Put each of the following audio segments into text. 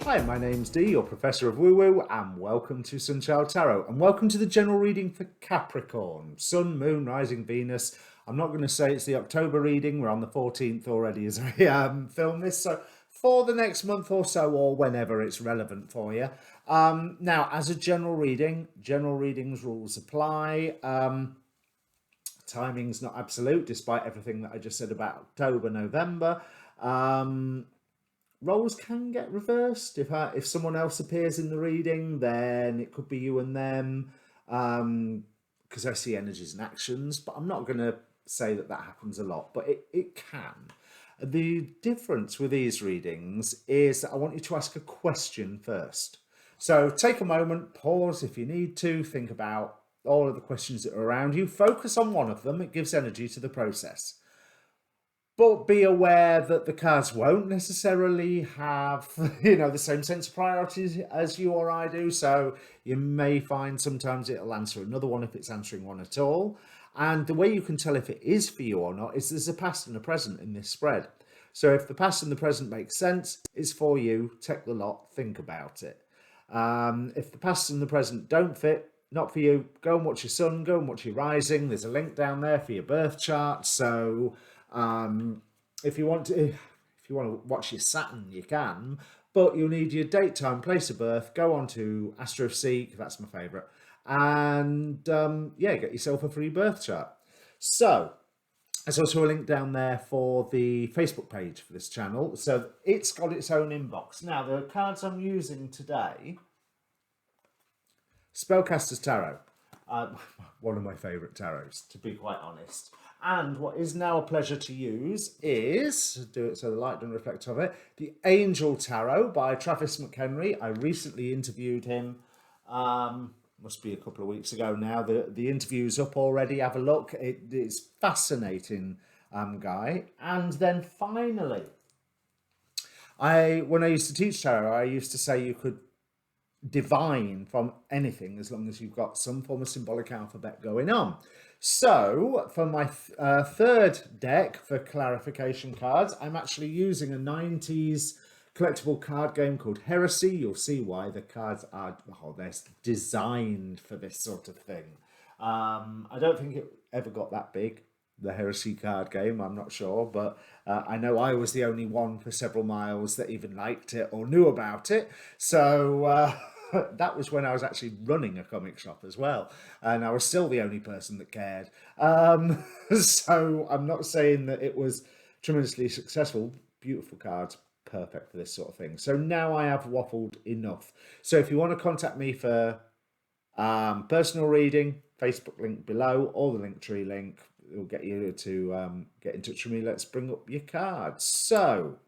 Hi, my name's Dee, your Professor of Woo Woo, and welcome to Sunchild Tarot, and welcome to the general reading for Capricorn, Sun, Moon, Rising, Venus. I'm not going to say it's the October reading, we're on the 14th already as I film this, so for the next month or so, or whenever it's relevant for you. Now, as a general reading, general readings rules apply. Timing's not absolute, despite everything that I just said about October, November. Roles can get reversed. If someone else appears in the reading, then it could be you and them, because I see energies and actions, but I'm not going to say that that happens a lot, but it can. The difference with these readings is that I want you to ask a question first. So take a moment, pause if you need to, think about all of the questions that are around you, focus on one of them, it gives energy to the process. But be aware that the cards won't necessarily have, the same sense of priorities as you or I do. So you may find sometimes it'll answer another one if it's answering one at all. And the way you can tell if it is for you or not is there's a past and a present in this spread. So if the past and the present makes sense, it's for you, take the lot, think about it. If the past and the present don't fit, not for you, go and watch your sun, go and watch your rising. There's a link down there for your birth chart. So if you want to watch your Saturn, you can, but you'll need your date, time, place of birth. Go on to Astrology, that's my favourite, and get yourself a free birth chart. So there's also a link down there for the Facebook page for this channel. So it's got its own inbox. Now, the cards I'm using today, Spellcaster's Tarot, one of my favourite tarots, to be quite honest. And what is now a pleasure to use is, do it so the light doesn't reflect off it, the Angel Tarot by Travis McHenry. I recently interviewed him, must be a couple of weeks ago now. The interview's up already, have a look. It's fascinating guy. And then finally, when I used to teach tarot, I used to say you could divine from anything as long as you've got some form of symbolic alphabet going on. So for my third deck for clarification cards, I'm actually using a 90s collectible card game called Heresy. You'll see why the cards are, they're designed for this sort of thing. I don't think it ever got that big, the Heresy card game, I'm not sure, but I know I was the only one for several miles that even liked it or knew about it. So that was when I was actually running a comic shop as well, and I was still the only person that cared. So I'm not saying that it was tremendously successful. Beautiful cards, perfect for this sort of thing. So now I have waffled enough. So if you want to contact me for personal reading, Facebook link below, or the Linktree link will get you to get in touch with me. Let's bring up your cards. So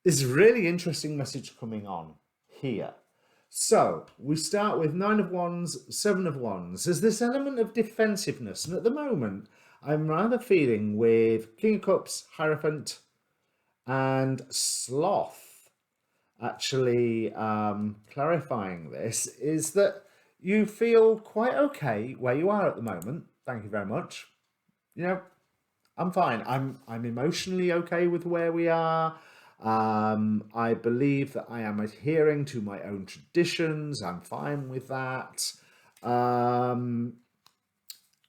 there's a really interesting message coming on here. So we start with 9 of Wands, 7 of Wands. There's this element of defensiveness, and at the moment I'm rather feeling with King of Cups, Hierophant, and Sloth. Actually, clarifying this is that you feel quite okay where you are at the moment. Thank you very much. I'm fine. I'm emotionally okay with where we are. I believe that I am adhering to my own traditions. I'm fine with that. And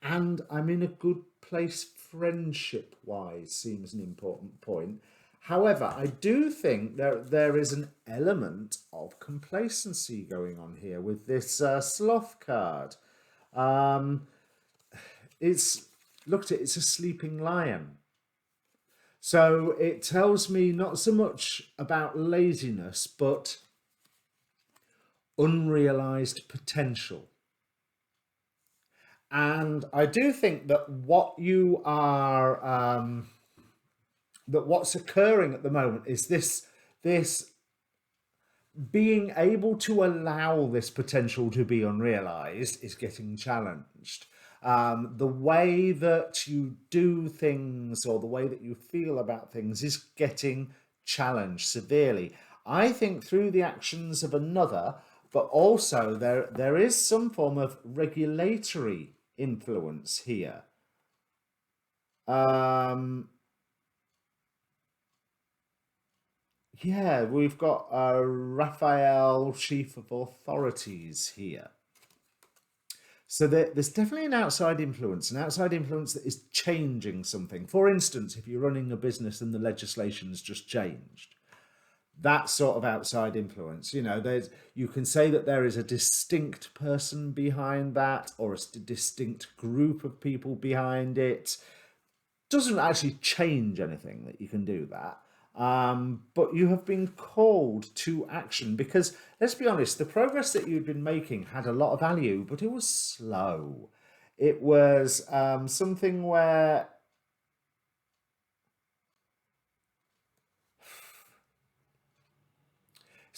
I'm in a good place friendship-wise, seems an important point. However, I do think there is an element of complacency going on here with this Sloth card. It's a sleeping lion. So it tells me not so much about laziness, but unrealized potential. And I do think that what's occurring at the moment is this being able to allow this potential to be unrealized is getting challenged. The way that you do things or the way that you feel about things is getting challenged severely. I think through the actions of another, but also there is some form of regulatory influence here. Yeah, we've got Raphael, Chief of Authorities here. So there's definitely an outside influence that is changing something. For instance, if you're running a business and the legislation's just changed, that sort of outside influence, you can say that there is a distinct person behind that or a distinct group of people behind it. Doesn't actually change anything that you can do that. But you have been called to action because, let's be honest, the progress that you'd been making had a lot of value, but it was slow. It was something where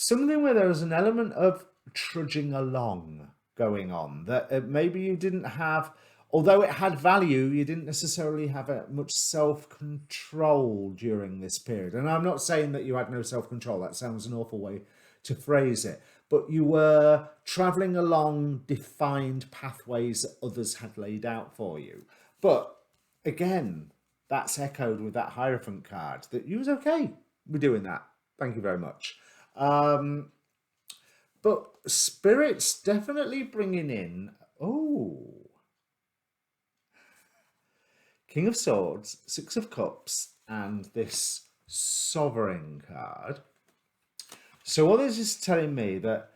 there was an element of trudging along going on that maybe you didn't have, although it had value, you didn't necessarily have much self-control during this period. And I'm not saying that you had no self-control, that sounds an awful way to phrase it, but you were traveling along defined pathways that others had laid out for you. But again, that's echoed with that Hierophant card that you was okay with doing that. Thank you very much. Um, but Spirit's definitely bringing in, oh, King of Swords, Six of Cups, and this Sovereign card. So what this is telling me that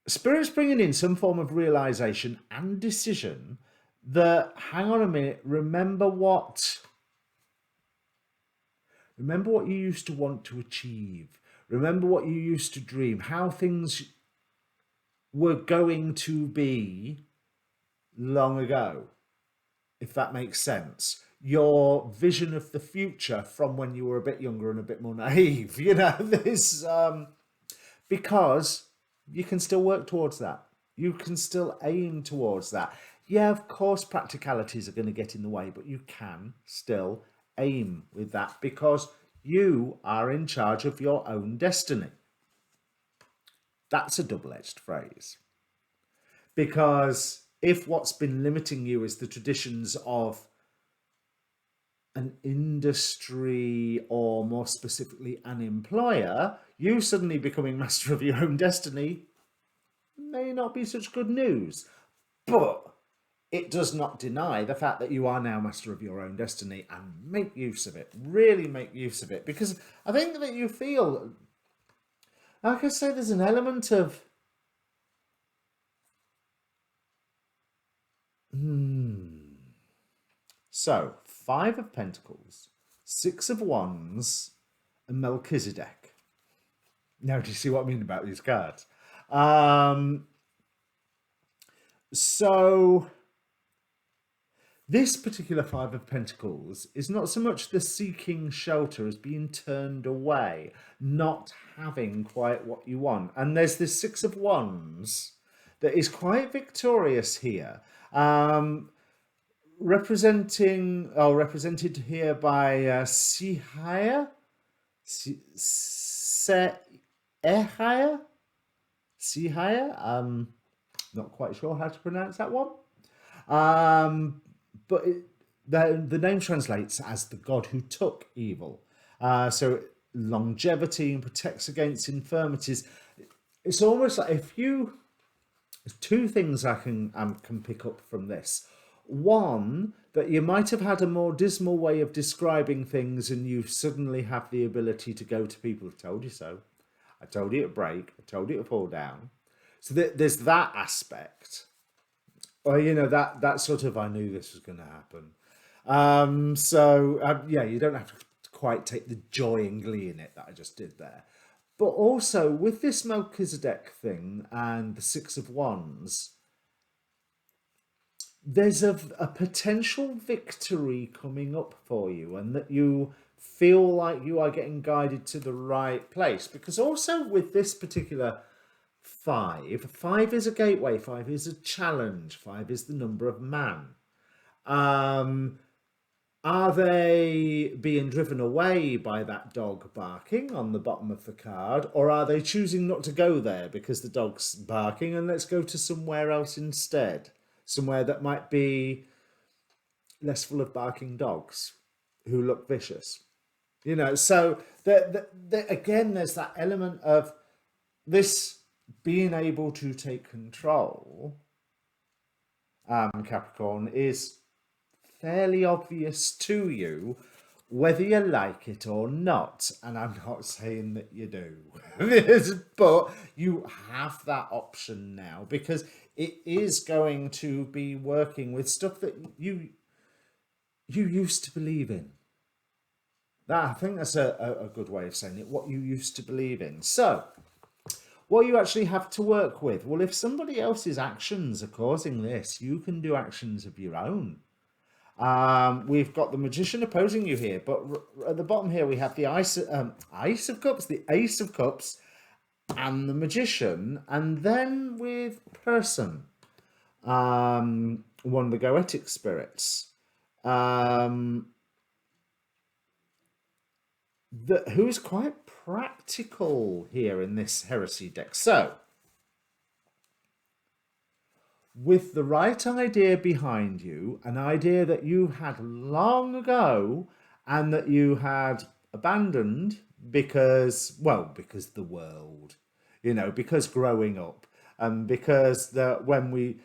Spirit's bringing in some form of realization and decision that, hang on a minute, remember what you used to want to achieve. Remember what you used to dream, how things were going to be long ago, if that makes sense. Your vision of the future from when you were a bit younger and a bit more naive, this because you can still work towards that. You can still aim towards that. Yeah, of course, practicalities are going to get in the way, but you can still aim with that because you are in charge of your own destiny. That's a double-edged phrase. Because if what's been limiting you is the traditions of an industry or more specifically an employer, you suddenly becoming master of your own destiny may not be such good news. But it does not deny the fact that you are now master of your own destiny, and make use of it. Really make use of it. Because I think that you feel, like I say, there's an element of So, Five of Pentacles, Six of Wands, and Melchizedek. Now, do you see what I mean about these cards? So, this particular Five of Pentacles is not so much the seeking shelter as being turned away, not having quite what you want. And there's this Six of Wands that is quite victorious here. Represented here by Sihaya, Sihaya. Not quite sure how to pronounce that one. But the name translates as the god who took evil. So longevity and protects against infirmities. It's almost like there's two things I can pick up from this. One, that you might have had a more dismal way of describing things and you suddenly have the ability to go to people who told you so. I told you to break. I told you to fall down. So there's that aspect. Or, that sort of, I knew this was going to happen. Yeah, you don't have to quite take the joy and glee in it that I just did there. But also, with this Melchizedek thing and the Six of Wands, there's a potential victory coming up for you, and that you feel like you are getting guided to the right place. Because also with this particular five is a gateway, five is a challenge, five is the number of man. Are they being driven away by that dog barking on the bottom of the card, or are they choosing not to go there because the dog's barking and let's go to somewhere else instead? Somewhere that might be less full of barking dogs who look vicious. You know, so again, there's that element of this being able to take control, Capricorn, is fairly obvious to you, whether you like it or not. And I'm not saying that you do, but you have that option now because it is going to be working with stuff that you used to believe in. That, I think that's a good way of saying it, what you used to believe in. So, what you actually have to work with, well, if somebody else's actions are causing this, you can do actions of your own. We've got the Magician opposing you here, but at the bottom here we have the Ice of Cups, the Ace of Cups, and the Magician, and then with Person, one of the Goetic spirits. Who's quite practical here in this heresy deck. So, with the right idea behind you, an idea that you had long ago and that you had abandoned because, well, because the world, you know, because growing up, and because when we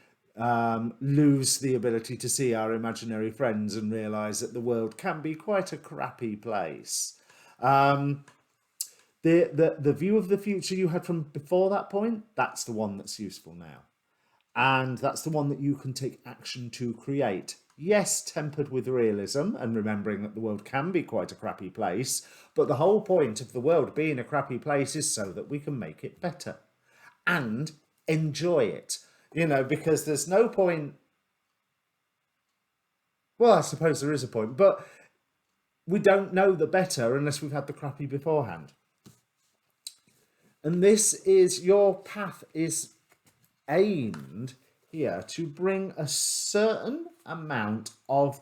lose the ability to see our imaginary friends and realize that the world can be quite a crappy place. The view of the future you had from before that point, that's the one that's useful now. And that's the one that you can take action to create. Yes, tempered with realism and remembering that the world can be quite a crappy place, but the whole point of the world being a crappy place is so that we can make it better and enjoy it. You know, because there's no point. Well, I suppose there is a point, but we don't know the better unless we've had the crappy beforehand. And this is, your path is aimed here to bring a certain amount of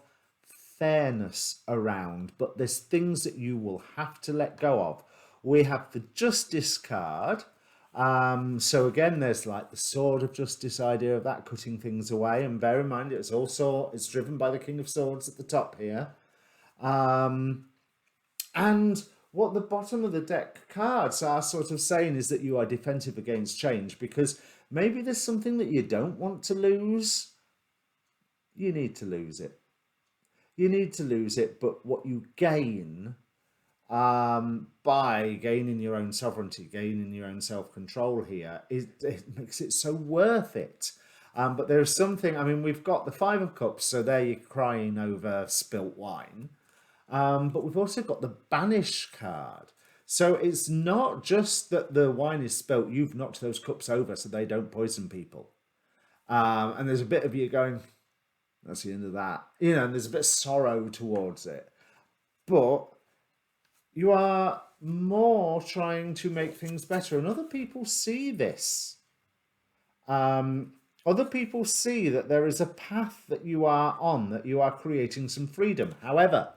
fairness around, but there's things that you will have to let go of. We have the Justice card. So again, there's like the Sword of Justice idea of that, cutting things away. And bear in mind, it's driven by the King of Swords at the top here. And what the bottom of the deck cards are sort of saying is that you are defensive against change, because maybe there's something that you don't want to lose. You need to lose it. You need to lose it, but what you gain by gaining your own sovereignty, gaining your own self-control here, it makes it so worth it. But there's something, I mean, we've got the Five of Cups, so there you're crying over spilt wine. But we've also got the Banish card. So it's not just that the wine is spilt, you've knocked those cups over so they don't poison people. And there's a bit of you going, that's the end of that. You know, and there's a bit of sorrow towards it. But you are more trying to make things better. And other people see this. Other people see that there is a path that you are on, that you are creating some freedom. However,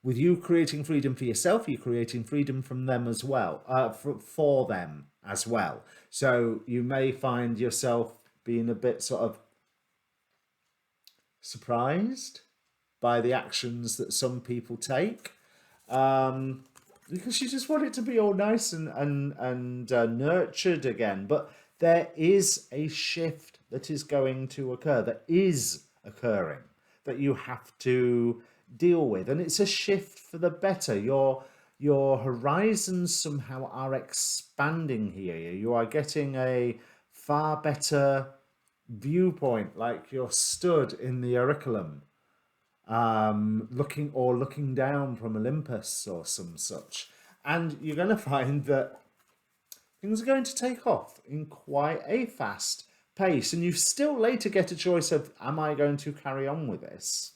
with you creating freedom for yourself, you're creating freedom from them as well, for them as well. So you may find yourself being a bit sort of surprised by the actions that some people take, because you just want it to be all nice and nurtured again. But there is a shift that is going to occur, that is occurring, that you have to deal with, and it's a shift for the better. Your horizons somehow are expanding here. You are getting a far better viewpoint, like you're stood in the Oraculum, looking down from Olympus or some such, and you're going to find that things are going to take off in quite a fast pace, and you still later get a choice of, am I going to carry on with this?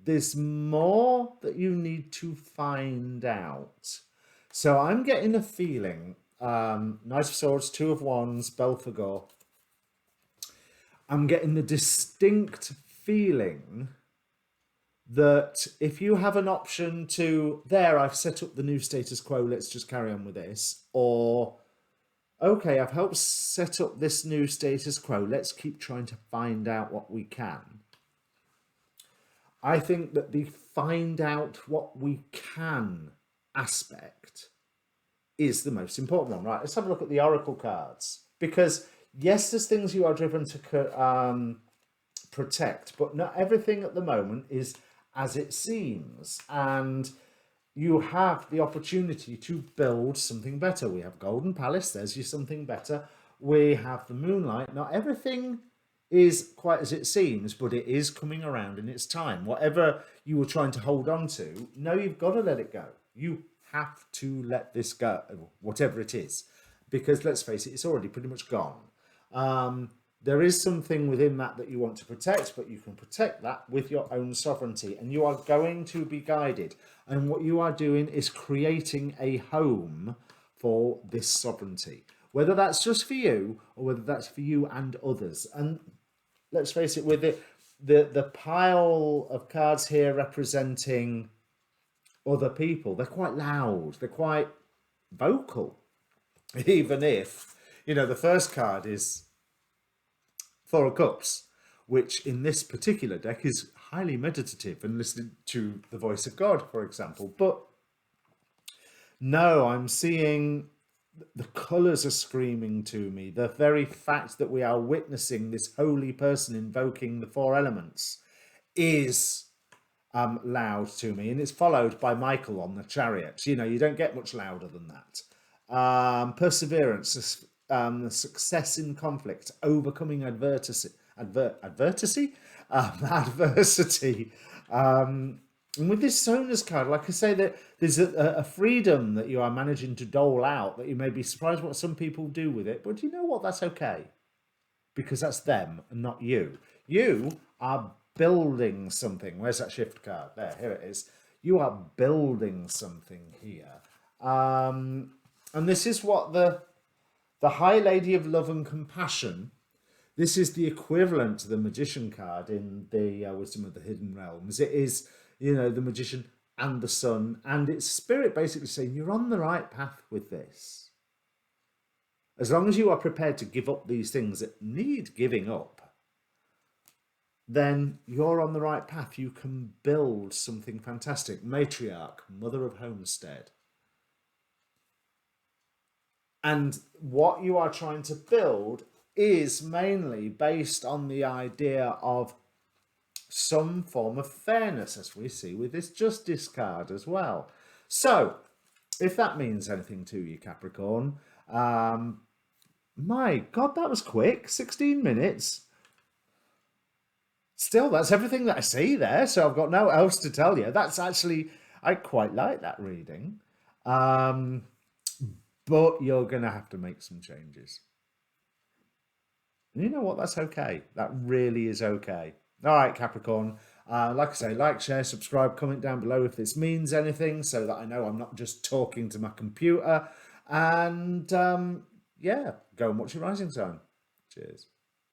There's more that you need to find out. So I'm getting a feeling, Knight of Swords, Two of Wands, Belphegor. I'm getting the distinct feeling that if you have an option to, there, I've set up the new status quo, let's just carry on with this, or, okay, I've helped set up this new status quo, let's keep trying to find out what we can. I think that the find out what we can aspect is the most important one, right? Let's have a look at the oracle cards, because yes, there's things you are driven to protect, but not everything at the moment is as it seems, and you have the opportunity to build something better. We have Golden Palace, there's your something better. We have the Moonlight. Not everything is quite as it seems, but it is coming around in its time. Whatever you were trying to hold on to, no, you've got to let it go. You have to let this go, whatever it is, because let's face it, it's already pretty much gone. There is something within that you want to protect, but you can protect that with your own sovereignty, and you are going to be guided. And what you are doing is creating a home for this sovereignty, whether that's just for you or whether that's for you and others. And let's face it, with the pile of cards here representing other people, they're quite loud, they're quite vocal, even if, the first card is Four of Cups, which in this particular deck is highly meditative and listening to the voice of God, for example. But no, I'm seeing the colours are screaming to me. The very fact that we are witnessing this holy person invoking the four elements is loud to me, and it's followed by Michael on the chariot. You don't get much louder than that. Perseverance, success in conflict, overcoming adversity. And with this Sona's card, like I say, that there's a freedom that you are managing to dole out, that you may be surprised what some people do with it. But you know what? That's okay, because that's them and not you. You are building something. Where's that shift card? There, here it is. You are building something here. And this is what the High Lady of Love and Compassion, this is the equivalent to the Magician card in the Wisdom of the Hidden Realms. It is, the Magician and the Sun, and it's Spirit basically saying you're on the right path with this. As long as you are prepared to give up these things that need giving up, then you're on the right path. You can build something fantastic. Matriarch, Mother of Homestead. And what you are trying to build is mainly based on the idea of some form of fairness, as we see with this Justice card as well. So, if that means anything to you, Capricorn, my God, that was quick. 16 minutes. Still, that's everything that I see there, so I've got no else to tell you. That's actually, I quite like that reading. But you're going to have to make some changes. And you know what? That's okay. That really is okay. All right, Capricorn. Like I say, like, share, subscribe, comment down below if this means anything, so that I know I'm not just talking to my computer. And yeah, go and watch your rising sign. Cheers.